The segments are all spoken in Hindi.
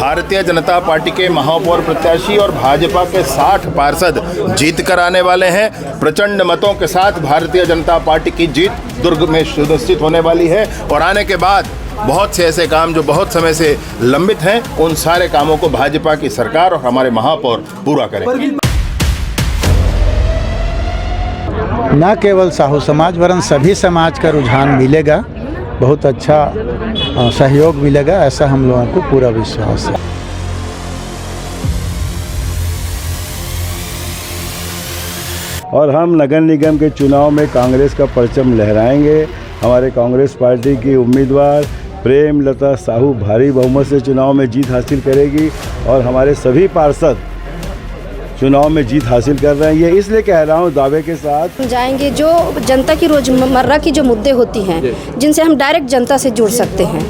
भारतीय जनता पार्टी के महापौर प्रत्याशी और भाजपा के 60 पार्षद जीत कर आने वाले हैं। प्रचंड मतों के साथ भारतीय जनता पार्टी की जीत दुर्ग में सुनिश्चित होने वाली है और आने के बाद बहुत से ऐसे काम जो बहुत समय से लंबित हैं, उन सारे कामों को भाजपा की सरकार और हमारे महापौर पूरा करेंगे। न केवल साहू समाज वरन सभी समाज का रुझान मिलेगा, बहुत अच्छा सहयोग मिलेगा, ऐसा हम लोगों को पूरा विश्वास है। और हम नगर निगम के चुनाव में कांग्रेस का परचम लहराएंगे। हमारे कांग्रेस पार्टी की उम्मीदवार प्रेमलता साहू भारी बहुमत से चुनाव में जीत हासिल करेगी और हमारे सभी पार्षद चुनाव में जीत हासिल कर रहे हैं। ये इसलिए कह रहा हूँ दावे के साथ जाएंगे जो जनता की रोजमर्रा की जो मुद्दे होती हैं, जिनसे हम डायरेक्ट जनता से जुड़ सकते हैं।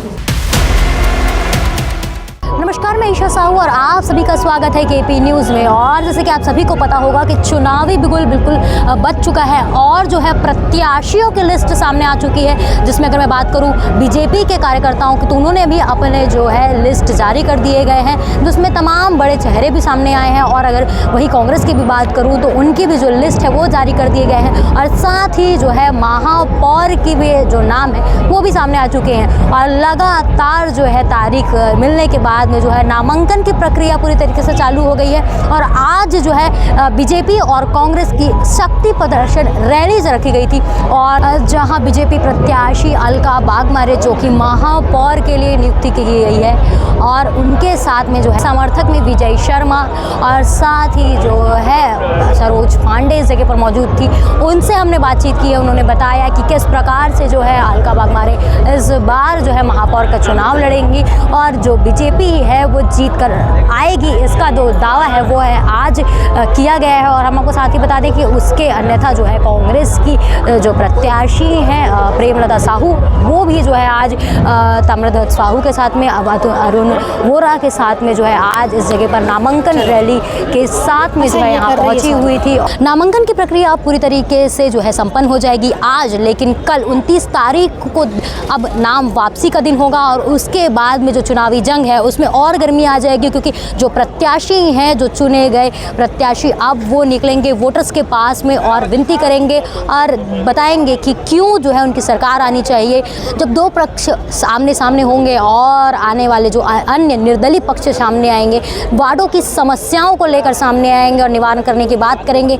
नमस्कार, मैं ईशा साहू और आप सभी का स्वागत है केपी न्यूज़ में। और जैसे कि आप सभी को पता होगा कि चुनावी बिगुल बिल्कुल बच चुका है और जो है प्रत्याशियों की लिस्ट सामने आ चुकी है, जिसमें अगर मैं बात करूं बीजेपी के कार्यकर्ताओं की, तो उन्होंने भी अपने जो है लिस्ट जारी कर दिए गए हैं, जिसमें तमाम बड़े चेहरे भी सामने आए हैं। और अगर वही कांग्रेस की भी बात करूँ तो उनकी भी जो लिस्ट है वो जारी कर दिए गए हैं और साथ ही जो है महापौर की भी जो नाम है वो भी सामने आ चुके हैं। और लगातार जो है तारीख मिलने के बाद में जो है नामांकन की प्रक्रिया पूरी तरीके से चालू हो गई है। और आज जो है बीजेपी और कांग्रेस की शक्ति प्रदर्शन रैलीज रखी गई थी और जहां बीजेपी प्रत्याशी अलका बागमारे जो कि महापौर के लिए नियुक्ति की गई है, और उनके साथ में जो है समर्थक में विजय शर्मा और साथ ही जो है सरोज पांडे इस जगह पर मौजूद थी। उनसे हमने बातचीत की है। उन्होंने बताया कि किस प्रकार से जो है अलका बागमारे इस बार जो है महापौर का चुनाव लड़ेंगी और जो बीजेपी है वो जीत कर आएगी, इसका जो दावा है वो है आज किया गया है। और हम आपको साथ ही बता दें कि उसके अन्यथा जो है कांग्रेस की जो प्रत्याशी हैं प्रेमलता साहू, वो भी जो है आज ताम्रध्वज साहू के साथ में अरुण वोरा के साथ में जो है आज इस जगह पर नामांकन रैली के साथ में जो है यहाँ पहुँची हुई थी। नामांकन की प्रक्रिया अब पूरी तरीके से जो है संपन्न हो जाएगी आज, लेकिन कल 29 तारीख को अब नाम वापसी का दिन होगा और उसके बाद में जो चुनावी जंग है उसमें और गर्मी आ जाएगी, क्योंकि जो प्रत्याशी हैं, जो चुने गए प्रत्याशी, अब वो निकलेंगे वोटर्स के पास में और विनती करेंगे और बताएंगे कि क्यों जो है उनकी सरकार आनी चाहिए। जब दो पक्ष आमने सामने होंगे और आने वाले जो अन्य निर्दलीय पक्ष सामने आएंगे, वार्डों की समस्याओं को लेकर सामने आएंगे और निवारण करने की बात करेंगे,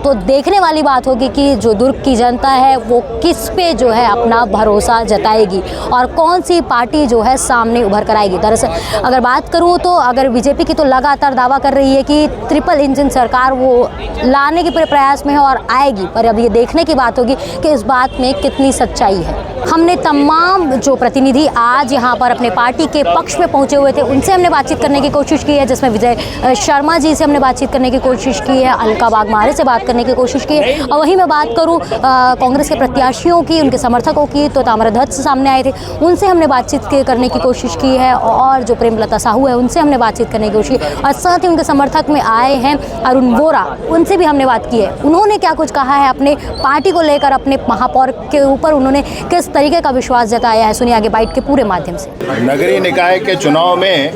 तो देखने वाली बात होगी कि जो दुर्ग की जनता है वो किस पे जो है अपना भरोसा जताएगी और कौन सी पार्टी जो है सामने उभर कर आएगी। दरअसल अगर बात करूं तो अगर बीजेपी की तो लगातार दावा कर रही है कि ट्रिपल इंजन सरकार वो लाने के पूरे प्रयास में है और आएगी, पर अब ये देखने की बात होगी कि इस बात में कितनी सच्चाई है। हमने तमाम जो प्रतिनिधि आज यहाँ पर अपने पार्टी के पक्ष में पहुँचे हुए थे, उनसे हमने बातचीत करने की कोशिश की है, जिसमें विजय शर्मा जी से हमने बातचीत करने की कोशिश की है, अलका बागमारे से बात करने की कोशिश की है। और वहीं मैं बात करूँ कांग्रेस के प्रत्याशियों की, उनके समर्थकों की, तो ताम्रध्वज सामने आए थे, उनसे हमने बातचीत करने की कोशिश की है। और जो प्रेमलता साहू है उनसे हमने बातचीत करने की कोशिश की और साथ ही उनके समर्थक में आए हैं अरुण वोरा, उनसे भी हमने बात की है। उन्होंने क्या कुछ कहा है अपने पार्टी को लेकर, अपने महापौर के ऊपर उन्होंने किस तरीके का विश्वास जताया है, सुनिए आगे बाइट के पूरे माध्यम से। नगरीय निकाय के चुनाव में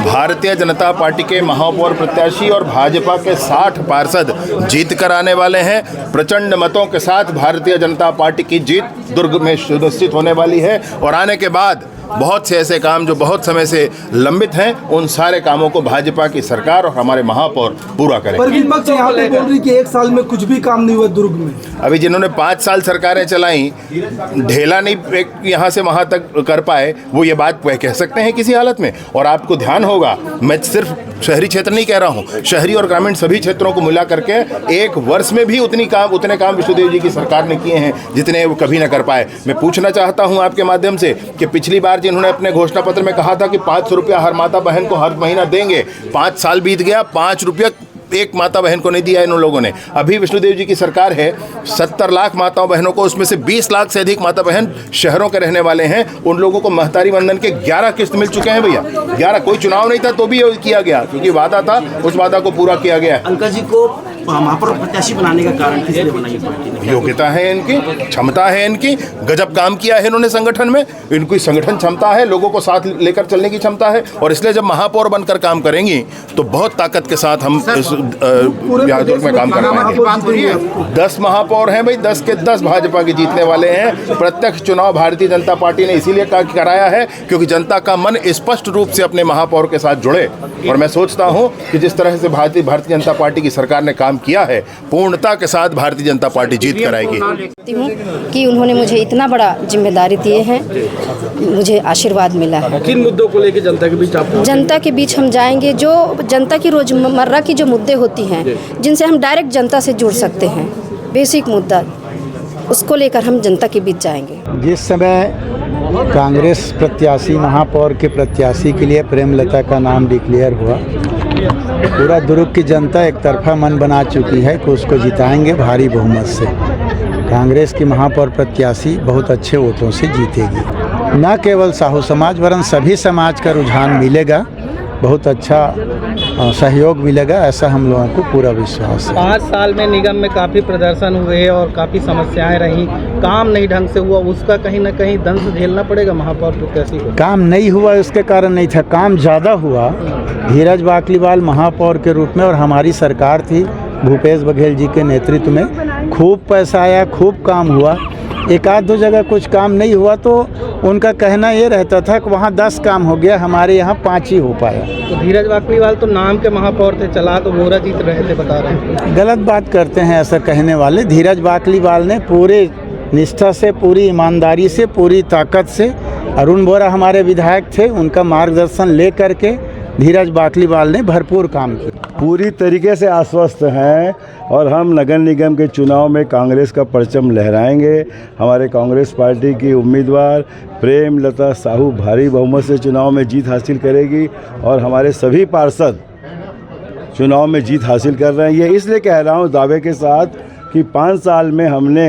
भारतीय जनता पार्टी के महापौर प्रत्याशी और भाजपा के 60 पार्षद जीत कर आने वाले हैं। प्रचंड मतों के साथ भारतीय जनता पार्टी की जीत दुर्ग में सुनिश्चित होने वाली है और आने के बाद बहुत से ऐसे काम जो बहुत समय से लंबित हैं, उन सारे कामों को भाजपा की सरकार और हमारे महापौर पूरा करेंगे। पर विपक्ष यहाँ पे बोल रही कि एक साल में कुछ भी काम नहीं हुआ दुर्ग में। अभी जिन्होंने 5 साल सरकारें चलाई, ढेला नहीं यहाँ से वहाँ तक कर पाए, वो ये बात कह सकते हैं किसी हालत में। और आपको ध्यान होगा, मैं सिर्फ शहरी क्षेत्र नहीं कह रहा हूँ, शहरी और ग्रामीण सभी क्षेत्रों को मिला करके एक वर्ष में भी उतने काम विष्णुदेव जी की सरकार ने किए हैं जितने वो कभी न कर पाए। मैं पूछना चाहता हूँ आपके माध्यम से कि पिछली बार जिन्होंने अपने घोषणा पत्र में कहा था कि 500 रुपया हर माता बहन को हर महीना देंगे, 5 साल बीत गया, 5 रुपया एक माता बहन को नहीं दिया इन लोगों ने। अभी विष्णुदेव जी की सरकार है, 70 लाख माताओं बहनों को, उसमें से 20 लाख से अधिक माता बहन शहरों के रहने वाले हैं, उन लोगों को महतारी वंदन के 11 किस्त मिल चुके हैं भैया। 11, कोई चुनाव नहीं था तो भी ये किया गया, क्योंकि वादा था, उस वादा को पूरा किया गया है। अंकल जी को महापौर प्रत्याशी बनाने का कारण किस लिए बनाई पार्टी ने? योग्यता है इनकी, क्षमता है इनकी, गजब काम किया है इन्होंने संगठन में, इनकी संगठन क्षमता है, लोगों को साथ लेकर चलने की क्षमता है, और इसलिए जब महापौर बनकर काम करेंगी तो बहुत ताकत के साथ हम इस दुर्ग में काम करेंगे। 10 महापौर हैं भाई, 10 के 10 भाजपा के जीतने वाले हैं। प्रत्यक्ष चुनाव भारतीय जनता पार्टी ने इसीलिए कराया है क्योंकि जनता का मन स्पष्ट रूप से अपने महापौर के साथ जुड़े, और मैं सोचता हूं कि जिस तरह से भारतीय जनता पार्टी की सरकार ने काम किया है, पूर्णता के साथ भारतीय जनता पार्टी जीत कर आएगी। हूँ कि उन्होंने मुझे इतना बड़ा जिम्मेदारी दिए हैं, मुझे आशीर्वाद मिला है। किन मुद्दों को लेकर जनता के बीच आप? जनता के बीच हम जाएंगे, जो जनता की रोजमर्रा की जो मुद्दे होती हैं, जिनसे हम डायरेक्ट जनता से जुड़ सकते हैं, बेसिक मुद्दा, उसको लेकर हम जनता के बीच जाएंगे। जिस समय कांग्रेस प्रत्याशी, महापौर के प्रत्याशी के लिए प्रेमलता का नाम डिक्लेयर हुआ, पूरा दुर्ग की जनता एक तरफा मन बना चुकी है कि उसको जिताएंगे भारी बहुमत से। कांग्रेस की महापौर प्रत्याशी बहुत अच्छे वोटों से जीतेगी। न केवल साहू समाज वरन सभी समाज का रुझान मिलेगा, बहुत अच्छा सहयोग मिलेगा, ऐसा हम लोगों को पूरा विश्वास है। 5 साल में निगम में काफ़ी प्रदर्शन हुए और काफ़ी समस्याएं रहीं, काम नहीं ढंग से हुआ, उसका कहीं ना कहीं दंश झेलना पड़ेगा महापौर प्रत्याशी को। काम नहीं हुआ उसके कारण नहीं था, काम ज़्यादा हुआ। धीरज बाकलीवाल महापौर के रूप में और हमारी सरकार थी भूपेश बघेल जी के नेतृत्व में, खूब पैसा आया, खूब काम हुआ। एक आध दो जगह कुछ काम नहीं हुआ तो उनका कहना ये रहता था कि वहाँ 10 काम हो गया, हमारे यहाँ 5 ही हो पाया। तो धीरज बाकलीवाल तो नाम के महापौर थे, चला तो बोरा जीत रहे थे, बता रहे हैं। गलत बात करते हैं ऐसा कहने वाले। धीरज बाकलीवाल ने पूरे निष्ठा से, पूरी ईमानदारी से, पूरी ताकत से, अरुण बोरा हमारे विधायक थे, उनका मार्गदर्शन ले करके धीरज बाकलीवाल ने भरपूर काम किया। पूरी तरीके से आश्वस्त हैं और हम नगर निगम के चुनाव में कांग्रेस का परचम लहराएंगे। हमारे कांग्रेस पार्टी की उम्मीदवार प्रेमलता साहू भारी बहुमत से चुनाव में जीत हासिल करेगी और हमारे सभी पार्षद चुनाव में जीत हासिल कर रहे हैं। ये इसलिए कह रहा हूँ दावे के साथ कि 5 साल में हमने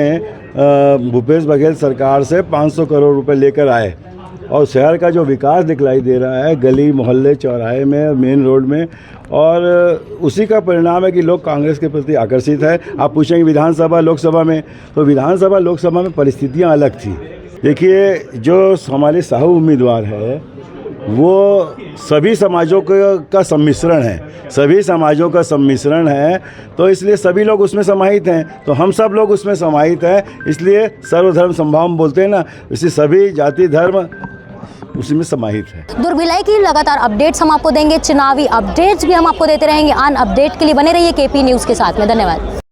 भूपेश बघेल सरकार से 500 करोड़ रुपए लेकर आए और शहर का जो विकास दिखलाई दे रहा है गली मोहल्ले चौराहे में, मेन रोड में, और उसी का परिणाम है कि लोग कांग्रेस के प्रति आकर्षित है। आप पूछेंगे विधानसभा लोकसभा में, तो विधानसभा लोकसभा में परिस्थितियां अलग थी। देखिए, जो हमारे साहू उम्मीदवार है वो सभी समाजों का सम्मिश्रण है, सभी समाजों का सम्मिश्रण है, तो इसलिए सभी लोग उसमें समाहित हैं। तो हम सब लोग उसमें समाहित हैं, इसलिए सर्वधर्म समभाव बोलते हैं ना, इसलिए सभी जाति धर्म उसी में समाहित है। दुर्ग भिलाई की लगातार अपडेट्स हम आपको देंगे, चुनावी अपडेट्स भी हम आपको देते रहेंगे। आन अपडेट के लिए बने रहिए केपी न्यूज़ के साथ में। धन्यवाद।